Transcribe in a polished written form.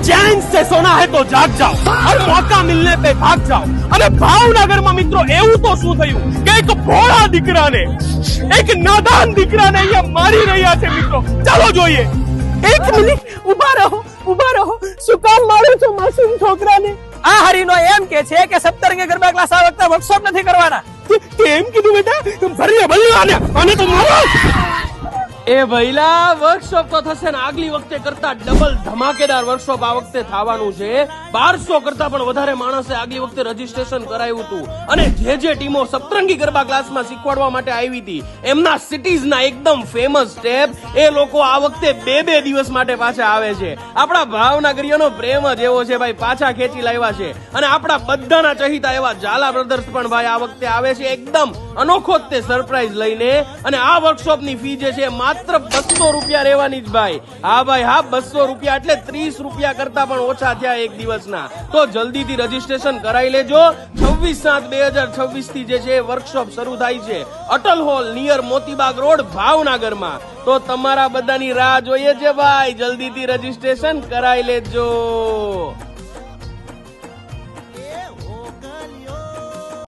चैन से सोना है तो जाग जाओ और मौका मिलने पे भाग जाओ। અને ભાવનગરમાં મિત્રો એવું તો શું થયું કે એક ભોળા દીકરાને એક નાદાન દીકરાને અહીંયા મારી રહ્યા છે મિત્રો, ચાલો જોઈએ। એક મિનિટ ઉભા રહો શું કામ મારો છો માસૂમ છોકરાને? આ હરીનો એમ કે છે કે સપ્તરંગી ગરબા ક્લાસ આ વખતે વર્કશોપ નથી કરવાના। કેમ કીધું બેટા? ભલે આને તો મારો। એ ભઈલા વર્કશોપ તો થશે ને આગલી વખતે કરતા ડબલ ધમાકેદાર વર્કશોપ આ વખતે થવાનું છે। 1200 કરતા પણ વધારે માણસે આગલી વખતે રજીસ્ટ્રેશન કરાવ્યું હતું અને જે ટીમો સપ્તરંગી ગરબા ક્લાસમાં શીખવાડવા માટે આવી હતી એમના સિટીઝના એકદમ ફેમસ સ્ટેપ એ લોકો આ વખતે 2 દિવસ માટે પાછા આવે છે। આપણા ભાવનગરીઓનો પ્રેમ જ એવો છે ભાઈ, પાછા ખેંચી લાવ્યા છે। અને આપણા બધાના ચહિતા એવા ઝાલા બ્રધર્સ પણ ભાઈ આ વખતે આવે છે એકદમ અનોખો જ તે સરપ્રાઈઝ લઈને। અને આ વર્કશોપની ફી જે છે માત્ર 200 રૂપિયા રહેવાની જ ભાઈ। હા ભાઈ હા, 200 રૂપિયા એટલે 30 રૂપિયા કરતા પણ ઓછા થયા એક દિવસના। તો જલ્દીથી રજીસ્ટ્રેશન કરાવી લેજો। 26/7/2026 થી જે છે વર્કશોપ શરૂ થાય છે Atal hall near Motibagh road ભાવનગરમાં। તો તમારા બધાની રાહ જોઈએ છે ભાઈ, જલ્દીથી રજીસ્ટ્રેશન કરાવી લેજો।